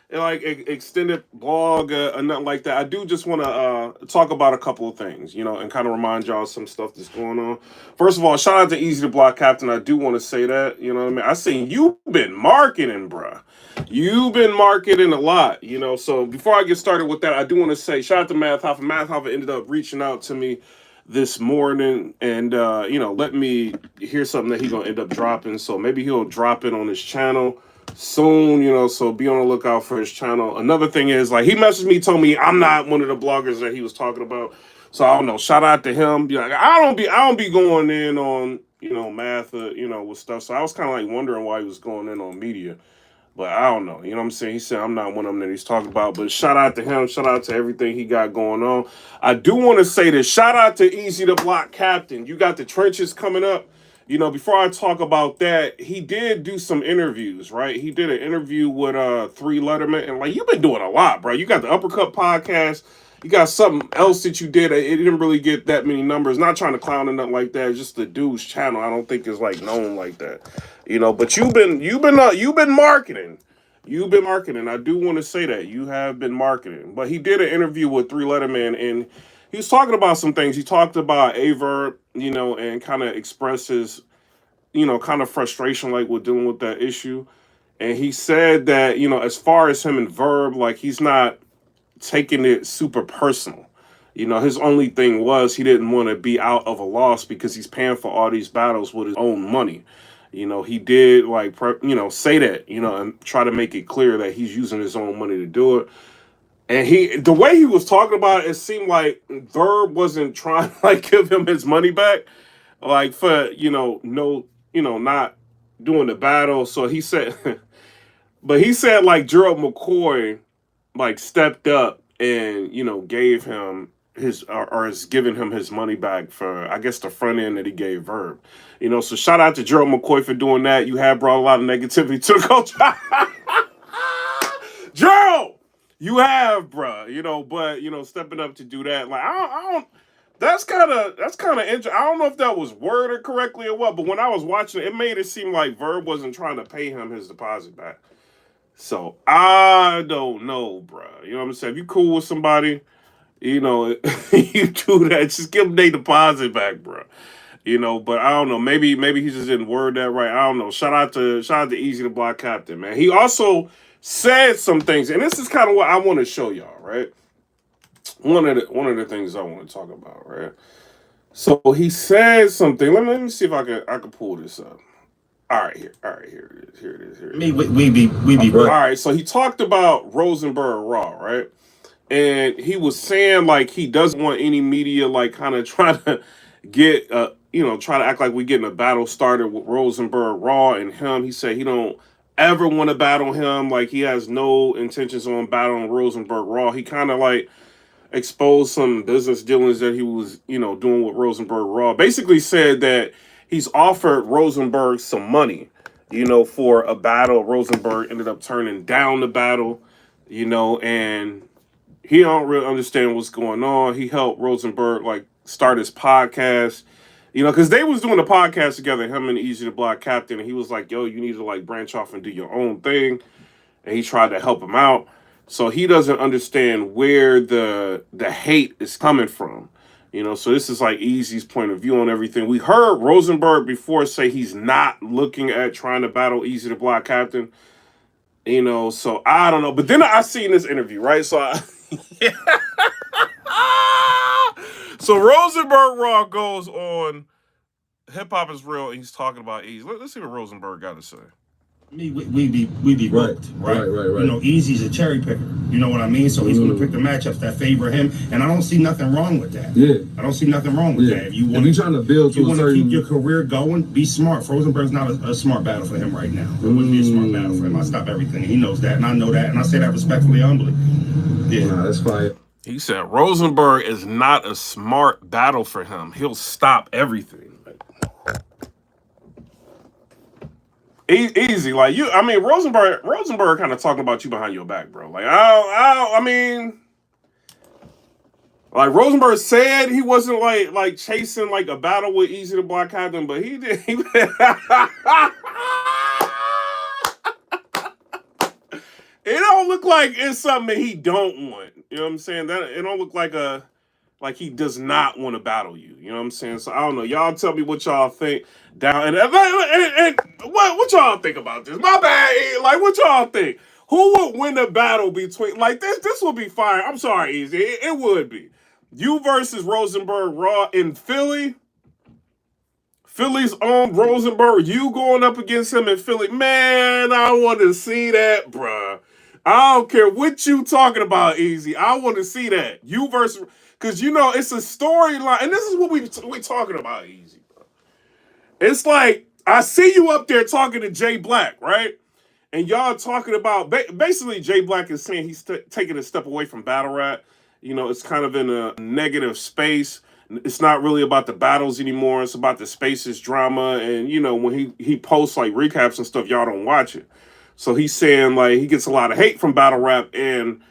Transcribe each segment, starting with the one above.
extended blog or nothing like that. I do just want to talk about a couple of things, and kind of remind y'all some stuff that's going on. First of all, shout out to Eazy the Block Captain. I do want to say that, you know what I mean? I seen you've been marketing, bruh. You've been marketing a lot, So before I get started with that, I do want to say shout out to Math Hoffa. Math Hoffa ended up reaching out to me this morning and let me hear something that he's gonna end up dropping. So maybe he'll drop it on his channel soon, so be on the lookout for his channel. Another thing is, like, he messaged me, told me I'm not one of the bloggers that he was talking about. So I don't know. Shout out to him. Like, I don't be going in on, math, with stuff. So I was kind of like wondering why he was going in on media. But I don't know. You know what I'm saying? He said I'm not one of them that he's talking about. But shout out to him. Shout out to everything he got going on. I do want to say this. Shout out to Eazy the Block Captain. You got the trenches coming up. Before I talk about that, he did do some interviews, right? He did an interview with 3 Letterman. And, like, you've been doing a lot, bro. You got the Uppercut podcast. You got something else that you did. It didn't really get that many numbers. Not trying to clown or nothing like that. It's just the dude's channel. I don't think is like known like that. But you've been marketing. You've been marketing. I do want to say that you have been marketing. But he did an interview with 3 Letterman, and he was talking about some things. He talked about Averb, and kind of expresses, kind of frustration, like, with dealing with that issue. And he said that, as far as him and Verb, like, he's not taking it super personal. His only thing was he didn't want to be out of a loss because he's paying for all these battles with his own money. He did, like, say that, and try to make it clear that he's using his own money to do it. And the way he was talking about it, it seemed like Verb wasn't trying to, like, give him his money back, like, for, not doing the battle. So he said, but he said, like, Gerald McCoy, like, stepped up and, gave him or is giving him his money back for, I guess, the front end that he gave Verb. So shout out to Gerald McCoy for doing that. You have brought a lot of negativity to the culture. Gerald! You have, bruh, but, stepping up to do that, like, I don't, that's kind of interesting. I don't know if that was worded correctly or what, but when I was watching it, it made it seem like Verb wasn't trying to pay him his deposit back. So, I don't know, bruh. You know what I'm saying? If you cool with somebody, you do that, just give them their deposit back, bruh. But I don't know. Maybe he just didn't word that right. I don't know. Shout out to Eazy the Block Captain, man. He also said some things, and this is kind of what I want to show y'all, right? One of the things I want to talk about, right? So he said something. Let me see if I can pull this up. All right, here it is. Here it is. We be all right. So he talked about Rosenberg Raw, right? And he was saying, like, he doesn't want any media, like, kind of trying to get try to act like we getting a battle started with Rosenberg Raw and him. He said he don't ever want to battle him. Like, he has no intentions on battling Rosenberg Raw. He kind of, like, exposed some business dealings that he was, doing with Rosenberg Raw. Basically said that he's offered Rosenberg some money, for a battle. Rosenberg ended up turning down the battle, and he don't really understand what's going on. He helped Rosenberg, like, start his podcast, because they was doing a podcast together, him and Eazy the Block Captain, and he was like, yo, you need to, like, branch off and do your own thing. And he tried to help him out. So he doesn't understand where the hate is coming from. So this is, like, Eazy's point of view on everything. We heard Rosenberg before say he's not looking at trying to battle Eazy the Block Captain. So I don't know. But then I seen this interview, right? So so Rosenberg Raw goes on Hip Hop is Real, and he's talking about Eazy. Let's see what Rosenberg got to say. We be booked, right? Eazy's a cherry picker. You know what I mean? So he's going to pick the matchups that favor him, and I don't see nothing wrong with that. Yeah, I don't see nothing wrong with that. If you want, trying to build, you want to keep your career going, be smart. Rosenberg's not a smart battle for him right now. It wouldn't be a smart battle for him. I stop everything. He knows that, and I know that, and I say that respectfully, humbly. Yeah, that's fine. He said Rosenberg is not a smart battle for him. He'll stop everything. Easy, like, you. I mean, Rosenberg kind of talking about you behind your back, bro. Like, I mean, like, Rosenberg said he wasn't like chasing, like, a battle with Eazy the Block Captain, but he did. It look like it's something that he don't want. You know what I'm saying? That it don't look like he does not want to battle you. You know what I'm saying? So I don't know. Y'all tell me what y'all think down and what y'all think about this? My bad. Like what y'all think? Who would win a battle between like this? This would be fire. I'm sorry, Eazy. It would be. You versus Rosenberg Raw in Philly. Philly's own Rosenberg. You going up against him in Philly. Man, I want to see that, bruh. I don't care what you talking about, Eazy. I want to see that. You versus, because you know it's a storyline, and this is what we talking about, Eazy, bro. It's like I see you up there talking to JAYBLAC, right? And y'all talking about basically JAYBLAC is saying he's taking a step away from battle rap. You know, it's kind of in a negative space. It's not really about the battles anymore. It's about the spaces drama, and you know when he posts like recaps and stuff, y'all don't watch it. So he's saying like he gets a lot of hate from battle rap, and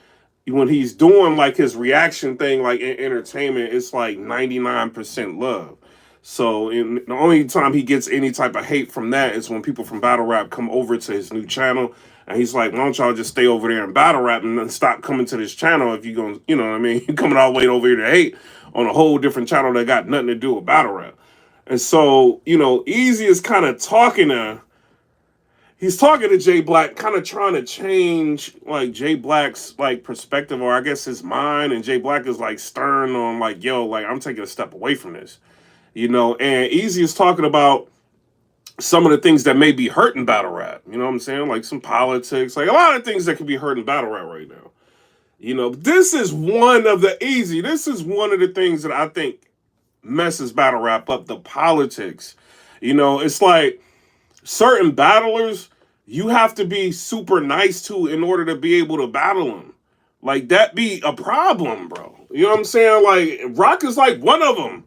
when he's doing like his reaction thing, like in entertainment, it's like 99% love. So the only time he gets any type of hate from that is when people from battle rap come over to his new channel, and he's like, why don't y'all just stay over there and battle rap and then stop coming to this channel if you're going to, you know what I mean, you're coming all the way over here to hate on a whole different channel that got nothing to do with battle rap. And so, you know, Eazy is kind of he's talking to JAYBLAC, kind of trying to change like JAYBLAC's like perspective, or I guess his mind. And JAYBLAC is like stern on like, yo, like I'm taking a step away from this, you know. And Eazy is talking about some of the things that may be hurting battle rap. You know what I'm saying? Like some politics, like a lot of things that could be hurting battle rap right now. You know, this is one of the Eazy. This is one of the things that I think messes battle rap up. The politics. You know, it's like certain battlers you have to be super nice to in order to be able to battle them. Like that be a problem, bro. You know what I'm saying? Like Rock is like one of them.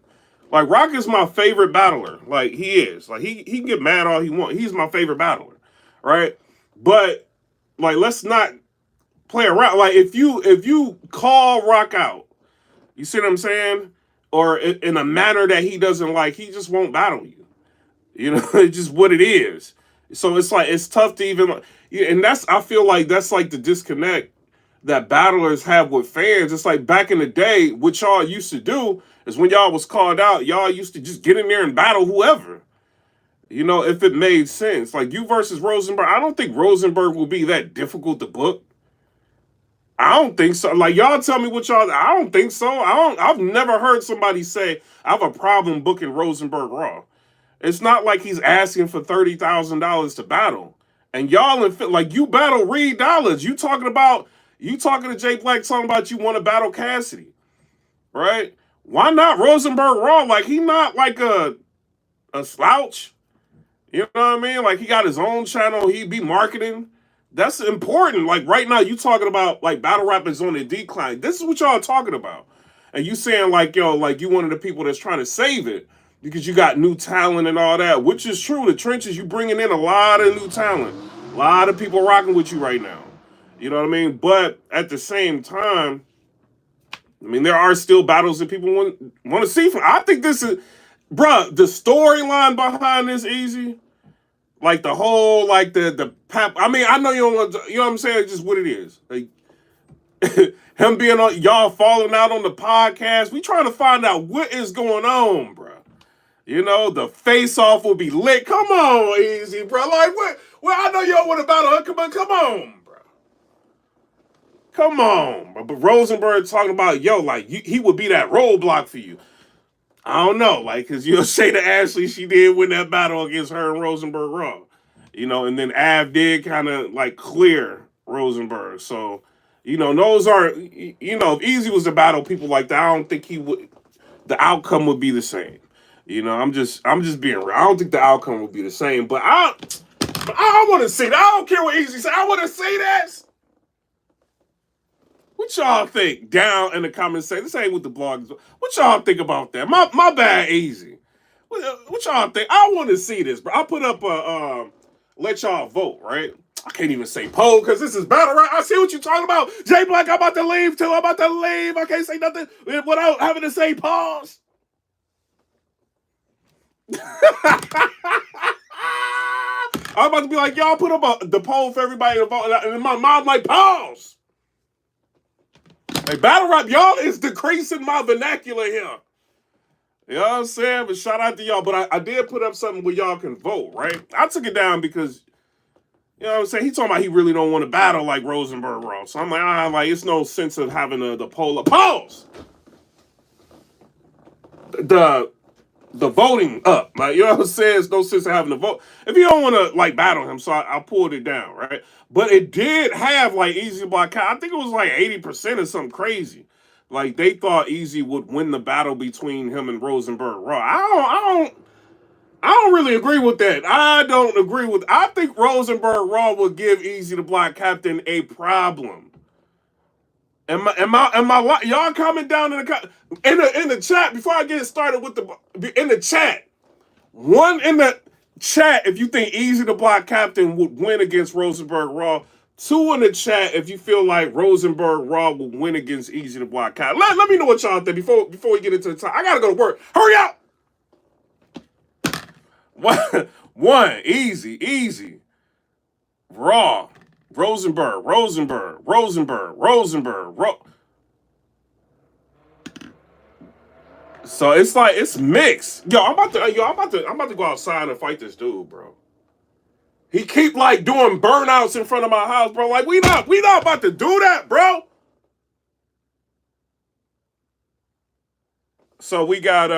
Like Rock is my favorite battler. Like he is. Like he can get mad all he wants. He's my favorite battler, right? But like let's not play around. Like if you call Rock out, you see what I'm saying, or in a manner that he doesn't like, he just won't battle you. You know, it's just what it is. So it's like it's tough to even, and I feel like that's like the disconnect that battlers have with fans. It's like back in the day, what y'all used to do is when y'all was called out, y'all used to just get in there and battle whoever. You know, if it made sense. Like you versus Rosenberg, I don't think Rosenberg will be that difficult to book. I don't think so. Like y'all tell me what y'all. I don't think so. I've never heard somebody say I have a problem booking Rosenberg Raw. It's not like he's asking for $30,000 to battle. And y'all like you battle Reed Dollars. You talking to JAYBLAC talking about you want to battle Cassidy, right? Why not Rosenberg Raw? Like he not like a slouch. You know what I mean? Like he got his own channel. He be marketing. That's important. Like right now, you talking about like battle rap is on a decline. This is what y'all talking about. And you saying like, yo, like you one of the people that's trying to save it because you got new talent and all that, which is true. The trenches, you bringing in a lot of new talent. A lot of people rocking with you right now. You know what I mean? But at the same time, I mean, there are still battles that people want to see. I think this is, bruh, the storyline behind this Eazy. Like the whole, like the pap. I mean, I know you don't want to, you know what I'm saying? It's just what it is. Like him being on, y'all falling out on the podcast. We trying to find out what is going on, bro. You know, the face off will be lit. Come on, Eazy, bro. Like what? Well, I know y'all want to battle her. Come on, bro. Come on, bro. But Rosenberg talking about, yo, like he would be that roadblock for you. I don't know, like, because you'll say to Ashley she did win that battle against her and Rosenberg Raw. You know, and then Av did kind of, like, clear Rosenberg. So, you know, those are, you know, if Eazy was to battle people like that, I don't think the outcome would be the same. You know, I'm just being real. I don't think the outcome would be the same. But I want to see that. I don't care what Eazy said. I want to see that. What y'all think down in the comments section? This ain't what the blog is. What y'all think about that? My bad, Eazy. What y'all think? I want to see this, bro. I put up a let y'all vote, right? I can't even say poll because this is battle, right? I see what you're talking about. JAYBLAC, I'm about to leave too. I'm about to leave. I can't say nothing without having to say pause. I'm about to be like, y'all put up the poll for everybody to vote. And my mom like, pause. Hey, battle rap, y'all is decreasing my vernacular here. You know what I'm saying? But shout out to y'all. But I did put up something where y'all can vote, right? I took it down because, you know what I'm saying? He talking about he really don't want to battle like Rosenberg Raw. So I'm like, it's no sense of having the polar. Pause! The voting up. Like, you know what I'm saying? It's no sense of having to vote. If you don't want to, like, battle him, so I pulled it down, right? But it did have, like, Eazy Block. I think it was, like, 80% or something crazy. Like, they thought Eazy would win the battle between him and Rosenberg Raw. I don't really agree with that. I think Rosenberg Raw would give Eazy the Black Captain a problem. Y'all comment down in the chat before I get started with in the chat. One in the chat if you think Eazy the Block Captain would win against Rosenberg Raw. Two in the chat if you feel like Rosenberg Raw will win against Eazy the Block Captain. Let me know what y'all think before we get into the time. I gotta go to work. Hurry up! One, Eazy. Raw. Rosenberg. So it's like it's mixed. I'm about to go outside and fight this dude, bro. He keep like doing burnouts in front of my house, bro. Like we not about to do that, bro. So we got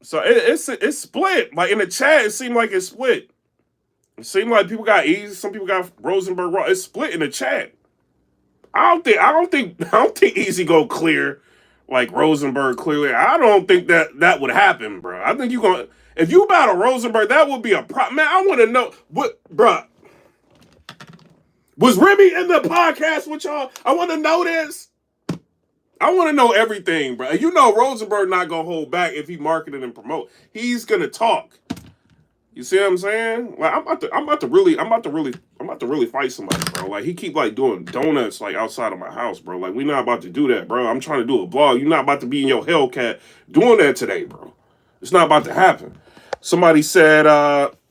so it's split. Like in the chat, it seemed like it's split. It seemed like people got Eazy, some people got Rosenberg Raw. It's split in the chat. I don't think Eazy go clear like Rosenberg clearly. I don't think that would happen, bro. I think if you battle Rosenberg, that would be a problem. Man, I want to know what, bro. Was Remy in the podcast with y'all? I want to know this. I want to know everything, bro. You know Rosenberg not gonna hold back if he marketed and promote. He's gonna talk. You see what I'm saying? Like I'm about to really fight somebody, bro. Like he keep like doing donuts like outside of my house, bro. Like we not about to do that, bro. I'm trying to do a vlog. You're not about to be in your Hellcat doing that today, bro. It's not about to happen. Somebody said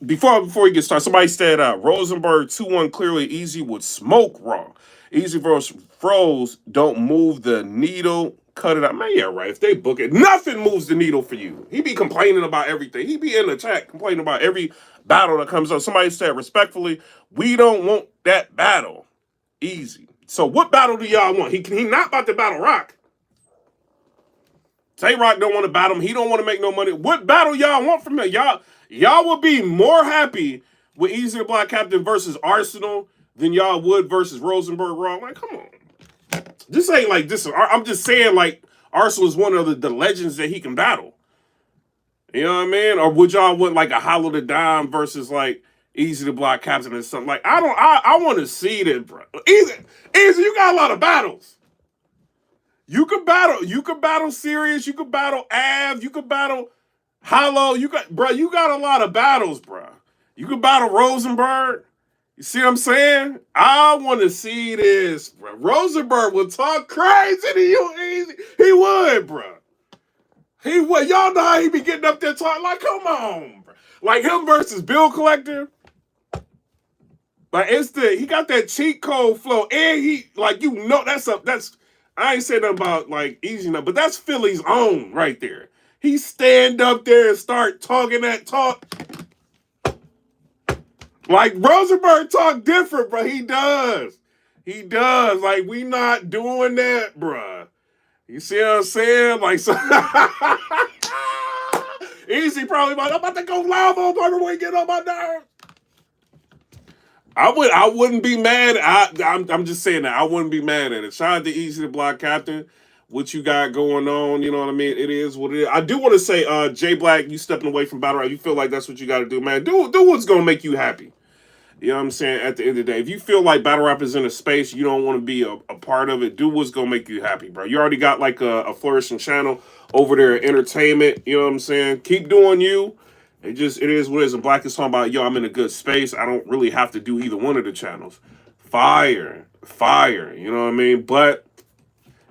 before we get started, somebody said Rosenberg 2-1 clearly Eazy would smoke Raw. Eazy versus Froze don't move the needle. Cut it out. Man, yeah, right. If they book it, nothing moves the needle for you. He be complaining about everything. He be in the chat complaining about every battle that comes up. Somebody said, respectfully, we don't want that battle. Easy. So what battle do y'all want? He not about to battle Rock. Tay Rock don't want to battle him. He don't want to make no money. What battle y'all want from him? Y'all would be more happy with Eazy the Black Captain versus Arsenal than y'all would versus Rosenberg Raw. Like, come on. This ain't like this. I'm just saying, like, Arsenal is one of the legends that he can battle. You know what I mean? Or would y'all want like a Hollow the Dime versus like Eazy the Block Captain or something? Like, I want to see that, bro. Eazy, you got a lot of battles. You could battle Sirius, you could battle Av, you could battle Hollow. You got a lot of battles, bro. You could battle Rosenberg. You see what I'm saying? I want to see this, bro. Rosenberg will talk crazy to you, Eazy. He would, bro. He would. Y'all know how he be getting up there talking. Like, come on, bro. Like him versus Bill Collector. Like he got that cheat code flow, and he like that's I ain't saying nothing about like Eazy now, but that's Philly's own right there. He stand up there and start talking that talk. Like Rosenberg talk different, bro. He does. Like we not doing that, bro. You see what I'm saying? Like so Eazy probably I'm about to go live on PIPERBOY, get on my nerves. I wouldn't be mad. I'm just saying that I wouldn't be mad at it. Shout out to Eazy the Block Captain. What you got going on? You know what I mean? It is what it is. I do want to say, JAYBLAC, you stepping away from battle rap. You feel like that's what you got to do, man. Do what's gonna make you happy. You know what I'm saying? At the end of the day, if you feel like battle rap is in a space you don't want to be a part of it, do what's gonna make you happy, bro. You already got like a flourishing channel over there at entertainment. You know what I'm saying? Keep doing you. It is what it is. And Black is talking about, yo, I'm in a good space. I don't really have to do either one of the channels. Fire. You know what I mean? But,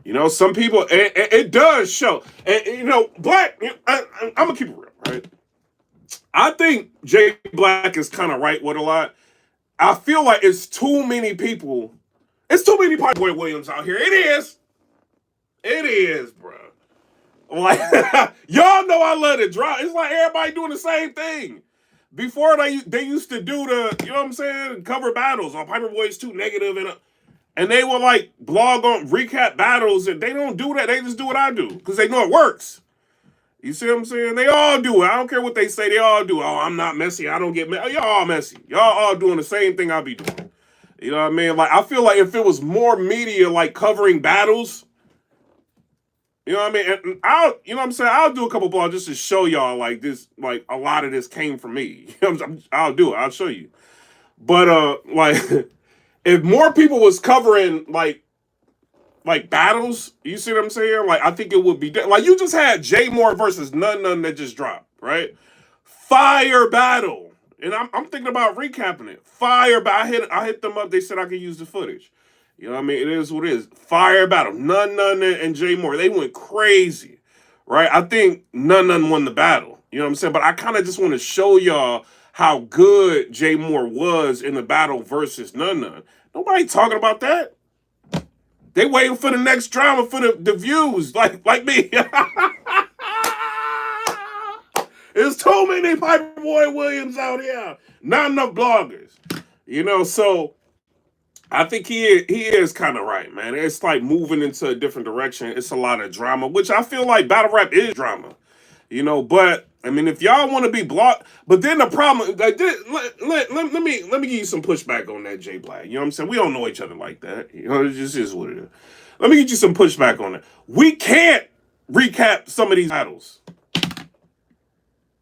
you know, some people, it does show. And, you know, Black, I'm going to keep it real, right? I think JAYBLAC is kind of right with a lot. I feel like it's too many people. It's too many PIPERBOY Williams out here. It is. It is, bro. Like, y'all know I love it drop. It's like everybody doing the same thing. Before they used to do the, you know what I'm saying, cover battles on PIPERBOY's Too Negative, and they will like blog on recap battles, and they don't do that. They just do what I do because they know it works. You see what I'm saying? They all do it. I don't care what they say. They all do. Oh, I'm not messy. I don't get messy. Y'all all messy. Y'all all doing the same thing I be doing. You know what I mean? Like, I feel like if it was more media like covering battles, you know what I mean? And you know what I'm saying? I'll do a couple blogs just to show y'all like this, like a lot of this came from me. You know what I'm saying? I'll do it. I'll show you. But like, if more people was covering like battles, you see what I'm saying? Like, I think it would be like you just had JMORR versus NUNN that just dropped, right? Fire battle, and I'm thinking about recapping it. Fire battle. I hit them up. They said I could use the footage. You know what I mean? It is what it is. Fire battle. NUNN and JMORR. They went crazy, right? I think NUNN won the battle. You know what I'm saying? But I kind of just want to show y'all how good JMORR was in the battle versus NUNN. Nobody talking about that. They waiting for the next drama for the views, like me. There's too many PIPERBOY Williams out here. Not enough bloggers. You know, so I think he is kind of right, man. It's like moving into a different direction. It's a lot of drama, which I feel like battle rap is drama. You know, but I mean, if y'all want to be blocked, but then the problem, like, let me give you some pushback on that, JAYBLAC. You know what I'm saying? We don't know each other like that. You know, it just is what it is. Let me get you some pushback on it. We can't recap some of these battles.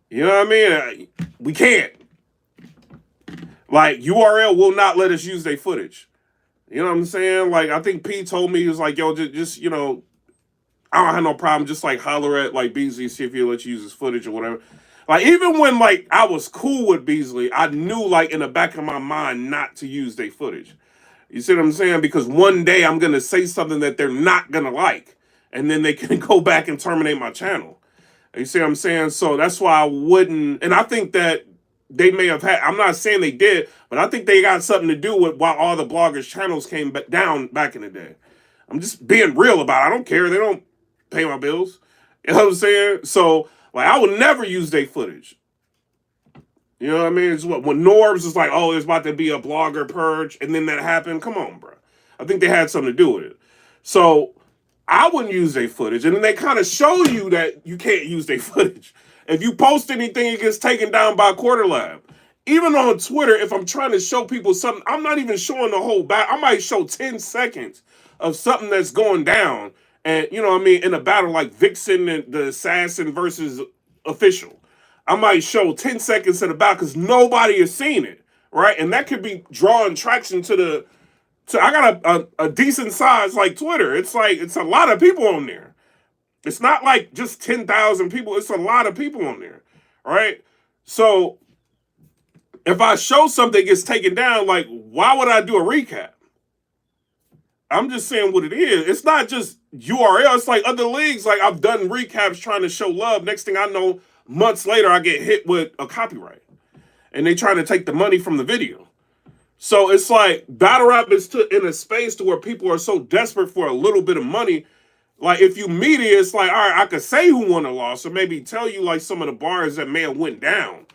You know what I mean? We can't. Like, URL will not let us use their footage. You know what I'm saying? Like, I think P told me, he was like, yo, just you know, I don't have no problem. Just like holler at like Beasley, see if he'll let you use his footage or whatever. Like, even when like I was cool with Beasley, I knew like in the back of my mind not to use their footage. You see what I'm saying? Because one day I'm gonna say something that they're not gonna like, and then they can go back and terminate my channel. You see what I'm saying? So that's why I wouldn't. And I think that they may have had. I'm not saying they did, but I think they got something to do with why all the bloggers' channels came down back in the day. I'm just being real about it. I don't care. They don't pay my bills. You know what I'm saying? So, like, I would never use their footage. You know what I mean? It's what when Norbs is like, oh, there's about to be a blogger purge, and then that happened. Come on, bro. I think they had something to do with it. So, I wouldn't use their footage. And then they kind of show you that you can't use their footage. If you post anything, it gets taken down by Quarter Lab. Even on Twitter, if I'm trying to show people something, I'm not even showing the whole battle. I might show 10 seconds of something that's going down. And, you know what I mean, in a battle like Vixen and the Assassin versus Official, I might show 10 seconds of the battle because nobody has seen it, right? And that could be drawing traction to I got a decent size like Twitter. It's like, it's a lot of people on there. It's not like just 10,000 people. It's a lot of people on there, right? So if I show something gets taken down, like, why would I do a recap? I'm just saying what it is. It's not just URL. It's like other leagues. Like, I've done recaps trying to show love. Next thing I know, months later, I get hit with a copyright. And they trying to take the money from the video. So it's like battle rap is in a space to where people are so desperate for a little bit of money. Like, if you media, it's like, all right, I could say who won or lost, or maybe tell you like some of the bars that may have went down,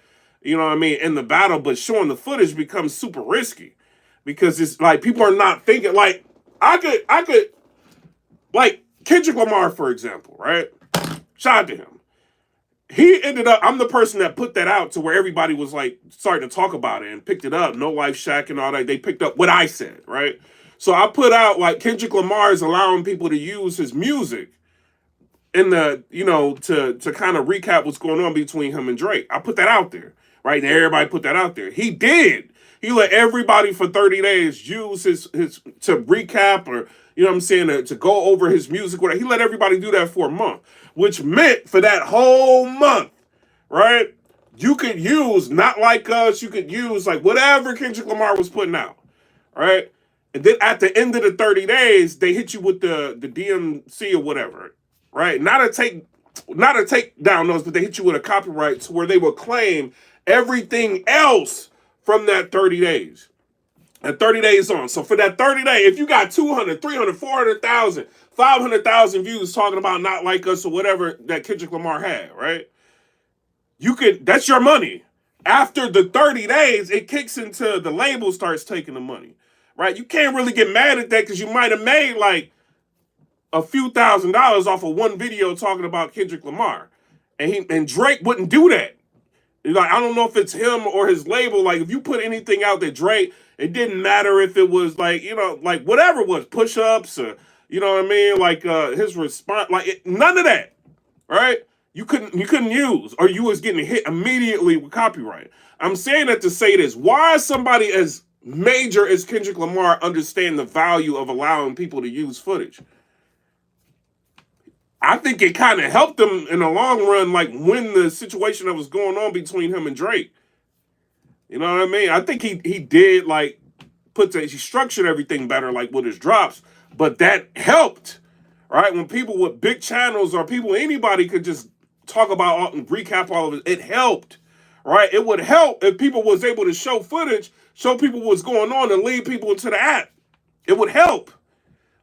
you know what I mean, in the battle, but showing the footage becomes super risky because it's like people are not thinking. Like, I could like Kendrick Lamar, for example, right? Shout out to him. He ended up, I'm the person that put that out to where everybody was like starting to talk about it and picked it up. No Life Shack and all that. They picked up what I said, right? So I put out like Kendrick Lamar is allowing people to use his music in the, you know, to kind of recap what's going on between him and Drake. I put that out there, right? And everybody put that out there. He did. He let everybody for 30 days use his to recap or, you know what I'm saying, to go over his music. Whatever. He let everybody do that for a month, which meant for that whole month, right? You could use Not Like Us. You could use like whatever Kendrick Lamar was putting out, right? And then at the end of the 30 days, they hit you with the DMC or whatever, right? Not a take down notice, but they hit you with a copyright to where they will claim everything else from that 30 days. And 30 days on. So for that 30 day, if you got 200, 300, 400,000, 500,000 views talking about Not Like Us or whatever that Kendrick Lamar had, right? You could, that's your money. After the 30 days, it kicks into the label starts taking the money, right? You can't really get mad at that because you might have made like a few $1,000s off of one video talking about Kendrick Lamar. And Drake wouldn't do that. Like, I don't know if it's him or his label. Like, if you put anything out that Drake, it didn't matter if it was like, you know, like whatever it was, push-ups or, you know what I mean? Like his response, like none of that, right? You couldn't use, or you was getting hit immediately with copyright. I'm saying that to say this. Why is somebody as major as Kendrick Lamar understand the value of allowing people to use footage? I think it kind of helped him in the long run, like when the situation that was going on between him and Drake. You know what I mean? I think he did like he structured everything better, like with his drops, but that helped, right? When people with big channels or anybody could just talk about and recap all of it, it helped, right? It would help if people was able to show footage, show people what's going on and lead people into the app. It would help.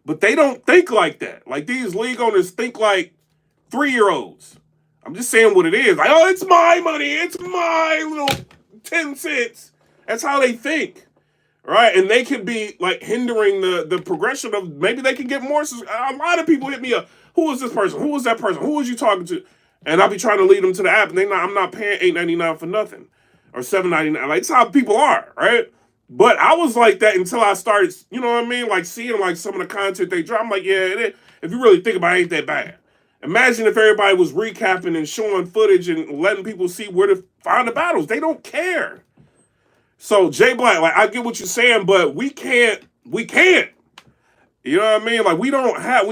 But they don't think like that. Like, these league owners think like 3-year-olds. I'm just saying what it is. Like, oh, it's my money. It's my little 10 cents. That's how they think, right? And they could be, like, hindering the progression of, maybe they can get more. A lot of people hit me up. Who was this person? Who was that person? Who was you talking to? And I'll be trying to lead them to the app, and I'm not paying $8.99 for nothing. Or $7.99. Like, it's how people are, right? But I was like that until I started, you know what I mean? Like, seeing like some of the content they drop. I'm like, yeah, if you really think about it, it ain't that bad. Imagine if everybody was recapping and showing footage and letting people see where to find the battles. They don't care. So JAYBLAC, like, I get what you're saying, but we can't. You know what I mean? Like, we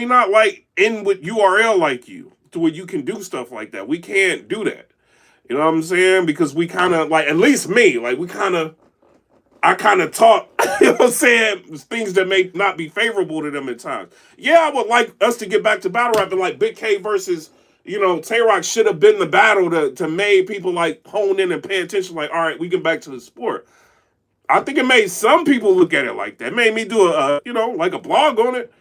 not like in with URL like you to where you can do stuff like that. We can't do that. You know what I'm saying? Because we kind of, like, at least me, like, I kind of talk, you know what I'm saying, things that may not be favorable to them at times. Yeah, I would like us to get back to battle rapping, like Big K versus, you know, Tay-Rock should have been the battle to make people, like, hone in and pay attention, like, all right, we get back to the sport. I think it made some people look at it like that. It made me do you know, like a blog on it.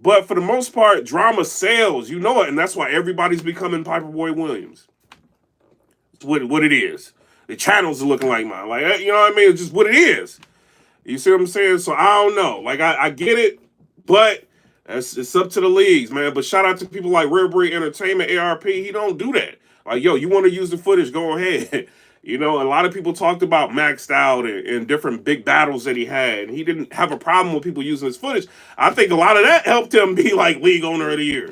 But for the most part, drama sells, you know it, and that's why everybody's becoming PIPERBOY Williams. It's what it is. The channels are looking like mine. Like, you know what I mean? It's just what it is. You see what I'm saying? So I don't know. Like, I get it, but it's up to the leagues, man. But shout out to people like Rare Breed Entertainment, ARP. He don't do that. Like, yo, you want to use the footage, go ahead. You know, a lot of people talked about Maxed Out and different big battles that he had. And he didn't have a problem with people using his footage. I think a lot of that helped him be like League Owner of the Year.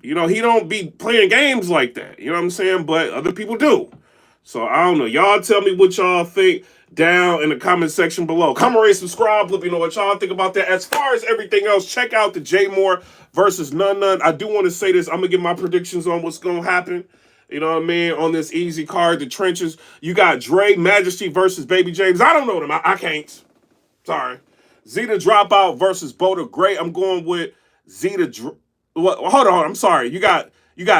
You know, he don't be playing games like that. You know what I'm saying? But other people do. So, I don't know. Y'all tell me what y'all think down in the comment section below. Comment, rate, subscribe. Let me know what y'all think about that. As far as everything else, check out the JMORR versus NUNN. I do want to say this. I'm going to give my predictions on what's going to happen. You know what I mean? On this Eazy card, the trenches. You got Dre Majesty versus Baby James. I don't know them. I can't. Sorry. Zeta Dropout versus Boda Gray. I'm going with Zeta. Hold on. I'm sorry. You got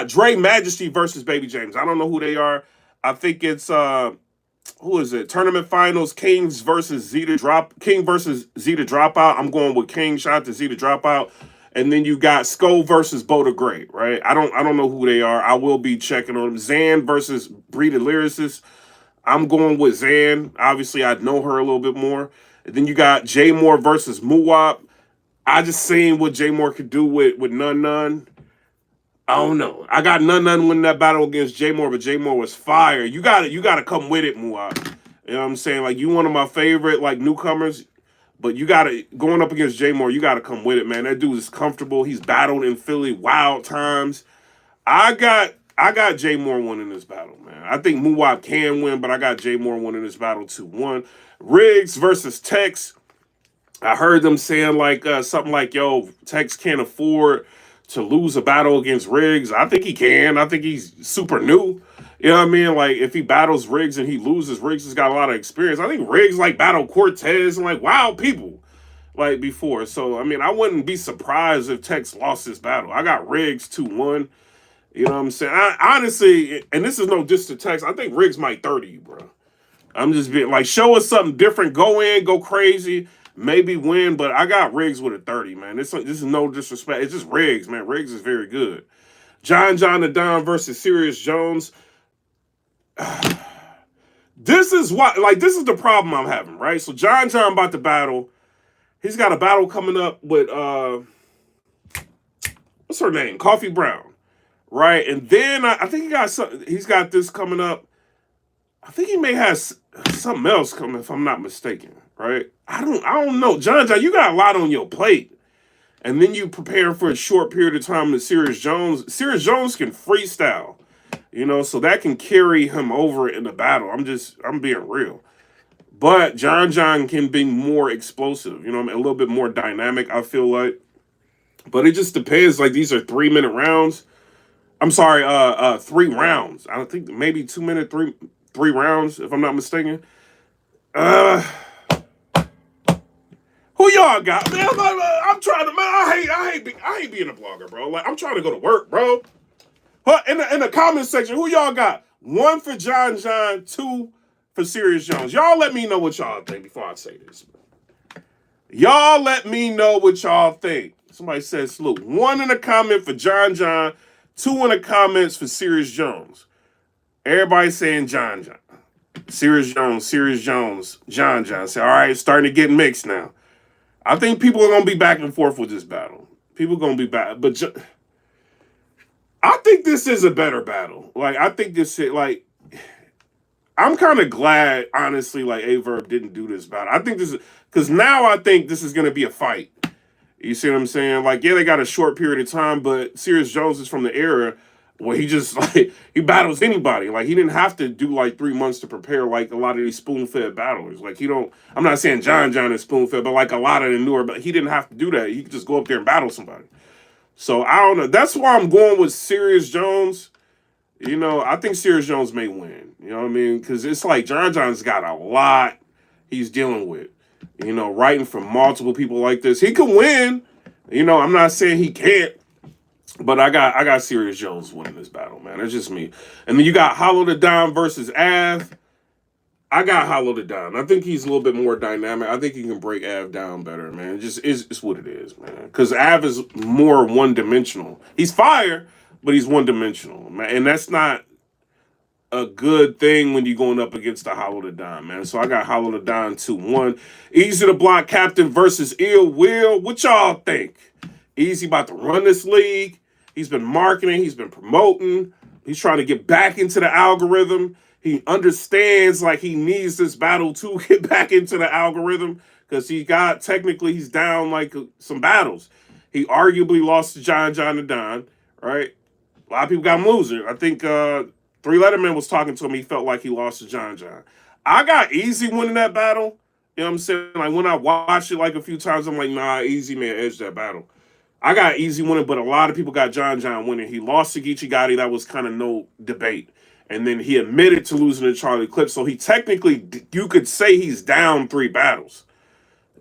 Dre Majesty versus Baby James. I don't know who they are. I think it's who is it? Tournament Finals, King versus Zeta Dropout. I'm going with King. Shout out to Zeta Dropout. And then you got Skull versus Boda Gray, right? I don't know who they are. I will be checking on them. Zan versus Breeded Lyricist. I'm going with Zan. Obviously, I know her a little bit more. And then you got JMORR versus Muwap. I just seen what JMORR could do with NUNN. I don't know. I got NUNN winning that battle against JMORR, but JMORR was fire. You gotta come with it, Muwap. You know what I'm saying? Like, you one of my favorite, like, newcomers, but you gotta, going up against JMORR, you gotta come with it, man. That dude is comfortable. He's battled in Philly wild times. I got JMORR winning this battle, man. I think Muwap can win, but I got JMORR winning this battle 2-1. Riggs versus Tex. I heard them saying like something like, yo, Tex can't afford to lose a battle against Riggs. I think he can. I think he's super new. You know what I mean? Like, if he battles Riggs and he loses, Riggs has got a lot of experience. I think Riggs, like, battled Cortez and, like, wild people, like, before. So, I mean, I wouldn't be surprised if Tex lost this battle. I got Riggs 2-1. You know what I'm saying? Honestly, and this is no diss to Tex, I think Riggs might 30 you, bro. I'm just being like, show us something different. Go in, go crazy, maybe win. But I got Riggs with a 30, man. This is no disrespect. It's just Riggs, man. Riggs is very good. John the Don versus Serious Jones. This is what, like, this is the problem I'm having, right? So John about to battle. He's got a battle coming up with what's her name? Coffee Brown, right? And then I think he's got this coming up. I think he may have something else coming, if I'm not mistaken, right? I don't know. John, you got a lot on your plate. And then you prepare for a short period of time to Serious Jones. Serious Jones can freestyle, you know, so that can carry him over in the battle. I'm being real. But John can be more explosive, you know, a little bit more dynamic, I feel like. But it just depends. Like, these are 3-minute rounds. I'm sorry, 3 rounds. I don't think maybe 2-minute, three rounds, if I'm not mistaken. Who y'all got? Man, I'm trying to, man, I hate being a blogger, bro. Like, I'm trying to go to work, bro. But in the comment section, who y'all got? 1 for John, 2 for Serious Jones. Y'all let me know what y'all think before I say this. Y'all let me know what y'all think. Somebody says salute. 1 in the comment for John, 2 in the comments for Serious Jones. Everybody saying John. Serious Jones, John. Say, all right, it's starting to get mixed now. I think people are going to be back and forth with this battle. People are going to be back. But I think this is a better battle. Like, I think this is, like, I'm kind of glad, honestly, like, Averb didn't do this battle. I think this is, because now I think this is going to be a fight. You see what I'm saying? Like, yeah, they got a short period of time, but Serious Jones is from the era where he just, like, he battles anybody. Like, he didn't have to do, like, 3 months to prepare, like, a lot of these spoon-fed battlers. Like, I'm not saying John is spoon-fed, but, like, a lot of the newer, but he didn't have to do that. He could just go up there and battle somebody. So, I don't know. That's why I'm going with Serious Jones. You know, I think Serious Jones may win. You know what I mean? Because it's like John's got a lot he's dealing with. You know, writing for multiple people like this. He could win. You know, I'm not saying he can't. But I got Serious Jones winning this battle, man. It's just me. And then you got Hollow the Don versus Av. I got Hollow the Don. I think he's a little bit more dynamic. I think he can break Av down better, man. It just it's what it is, man. Because Av is more one-dimensional. He's fire, but he's one-dimensional, man. And that's not a good thing when you're going up against the Hollow the Don, man. So I got Hollow the Don 2-1. Eazy the Block Captain versus Ill Will. What y'all think? Eazy about to run this league. He's been marketing. He's been promoting. He's trying to get back into the algorithm. He understands, like, he needs this battle to get back into the algorithm because technically he's down, like, some battles. He arguably lost to John the Don, right? A lot of people got him losing. I think 3 Letterman was talking to him. He felt like he lost to John. I got Eazy winning that battle. You know what I'm saying? Like, when I watched it, like, a few times, I'm like, nah, Eazy may edge that battle. I got Eazy winning, but a lot of people got John winning. He lost to Geechee Gotti. That was kind of no debate. And then he admitted to losing to Charlie Clips. So he technically, you could say he's down 3 battles.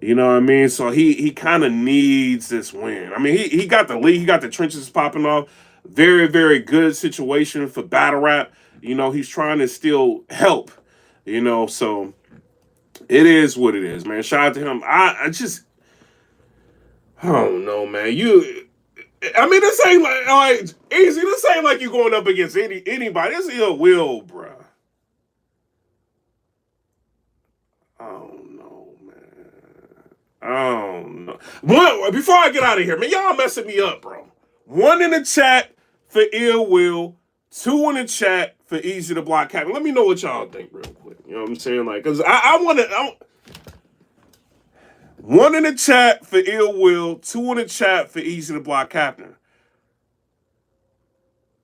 You know what I mean? So he kind of needs this win. I mean, he got the lead. He got the trenches popping off. Very, very good situation for battle rap. You know, he's trying to still help. You know, so it is what it is, man. Shout out to him. I don't know, man. I mean, this ain't like Eazy. This ain't like you going up against anybody. This is Ill Will, bruh. I don't know, man. I don't know. Before I get out of here, man, y'all messing me up, bro. 1 in the chat for Ill Will, 2 in the chat for Eazy the Block Captain. Let me know what y'all think real quick. You know what I'm saying? Like, because I want to... 1 in the chat for Ill Will, 2 in the chat for Eazy the Block Captain.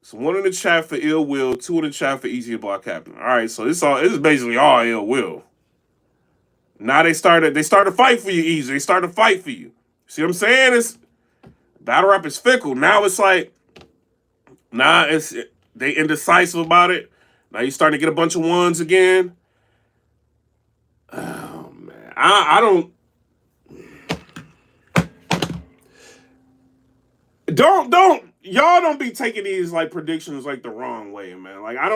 So 1 in the chat for Ill Will, 2 in the chat for Eazy the Block Captain. All right, so this is basically all Ill Will. Now they started a fight for you, Eazy. They started a fight for you. See what I'm saying? It's battle rap is fickle. Now it's like, they indecisive about it. Now you're starting to get a bunch of ones again. Oh man, I don't. Y'all don't be taking these like predictions like the wrong way, man. Like I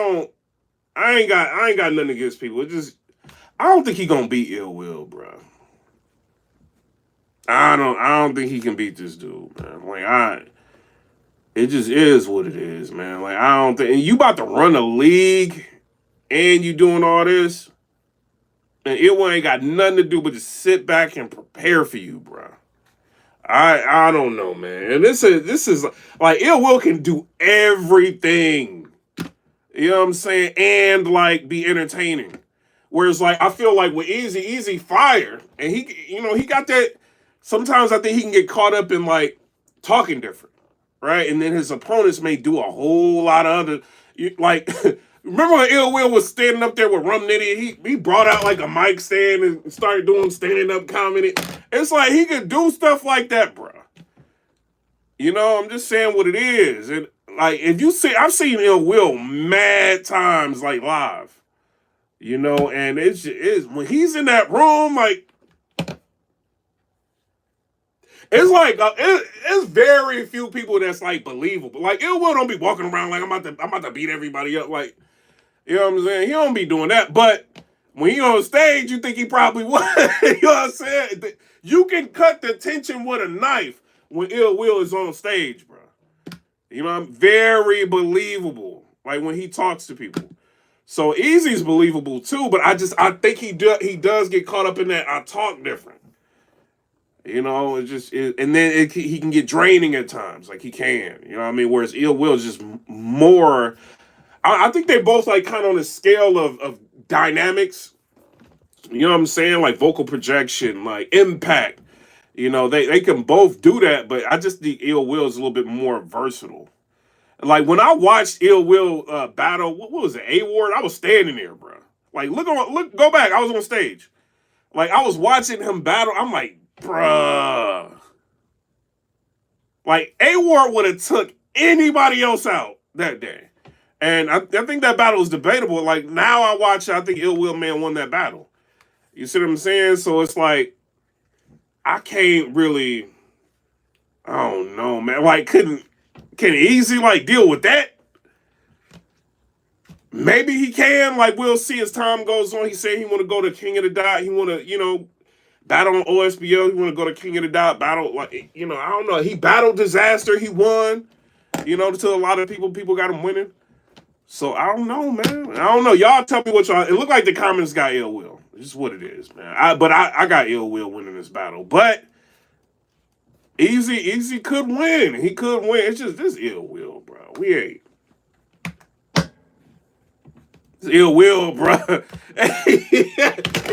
ain't got nothing against people. It just I don't think he gonna beat Ill Will, bro. I don't think he can beat this dude, man. It just is what it is, man. Like I don't think, and you about to run a league, and you doing all this, and Ill Will ain't got nothing to do but just sit back and prepare for you, bro. I don't know, man. And this is like Ill Will can do everything. You know what I'm saying? And like be entertaining. Whereas like I feel like with Eazy fire, and he got that. Sometimes I think he can get caught up in like talking different, right? And then his opponents may do a whole lot of other like. Remember when Ill Will was standing up there with Rum Nitty? He brought out like a mic stand and started doing standing up comedy. It's like he could do stuff like that, bro. You know, I'm just saying what it is. And like if you see, I've seen Ill Will mad times like live. You know, and it's when he's in that room, like it's like it's very few people that's like believable. Like Ill Will don't be walking around like I'm about to beat everybody up. Like you know what I'm saying? He don't be doing that. But when he on stage, you think he probably would. You know what I'm saying? You can cut the tension with a knife when Ill Will is on stage, bro. You know, I'm very believable. Like when he talks to people. So Eazy's believable too, but I think he does get caught up in that I talk different. You know, and then he can get draining at times, like he can. You know what I mean? Whereas Ill Will is just more. I think they both like kind of on the scale of dynamics. You know what I'm saying? Like vocal projection, like impact. You know, they can both do that, but I just think Ill Will is a little bit more versatile. Like when I watched Ill Will battle, what was it, A-Ward? I was standing there, bro. Like go back. I was on stage. Like I was watching him battle. I'm like, bruh. Like A-Ward would have took anybody else out that day. And I think that battle was debatable. Like now I watch it, I think Ill Will Man won that battle. You see what I'm saying? So it's like, I can't really, I don't know, man. Like can Eazy like deal with that? Maybe he can. Like we'll see as time goes on. He said he want to go to King of the Dot. He want to, battle on OSBO. He want to go to King of the Dot. Battle like, I don't know. He battled Disaster. He won. To a lot of people got him winning. So I don't know, man. I don't know. Y'all tell me what y'all. It looked like the comments got Ill Will. It's just what it is, man. I got Ill Will winning this battle, but Eazy could win. He could win. It's just this Ill Will, bro. We ain't. It's Ill Will, bro. I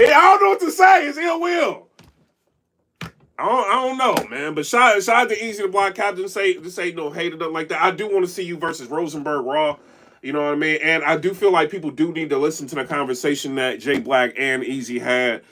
don't know what to say. It's Ill Will. I don't know, man. But shout out to Eazy the Block Captain. This ain't no hater nothing like that. I do want to see you versus Rosenberg Raw. You know what I mean? And I do feel like people do need to listen to the conversation that JAYBLAC and Eazy had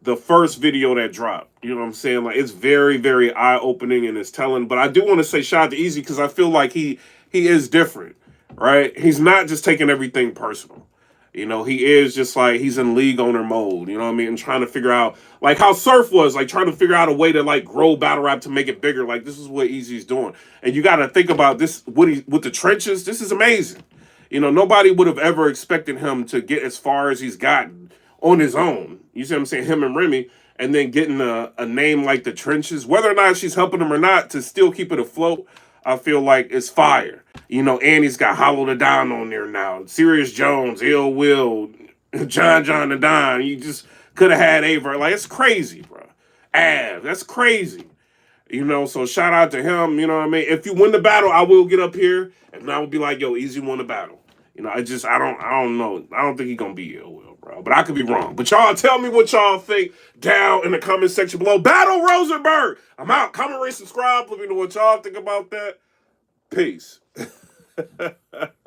the first video that dropped. You know what I'm saying? Like it's very, very eye-opening and it's telling. But I do want to say shout out to Eazy because I feel like he is different, right? He's not just taking everything personal. He is just like he's in league owner mode, you know what I mean? And trying to figure out like how Surf was, like trying to figure out a way to like grow battle rap to make it bigger. Like this is what Eazy's doing. And you got to think about this with the trenches. This is amazing. Nobody would have ever expected him to get as far as he's gotten on his own. You see what I'm saying? Him and Remy, and then getting a name like the Trenches, whether or not she's helping him or not, to still keep it afloat, I feel like it's fire. Annie's got Hollow the Don on there now. Serious Jones, Ill Will, John the Don. You just could have had Aver. Like, it's crazy, bro. That's crazy. So shout out to him. You know what I mean? If you win the battle, I will get up here and I will be like, yo, Eazy won the battle. I don't know. I don't think he's gonna be Ill Will, bro. But I could be wrong. But y'all tell me what y'all think down in the comment section below. Battle Rosenberg. I'm out. Comment, rate, subscribe. Let me know what y'all think about that. Peace.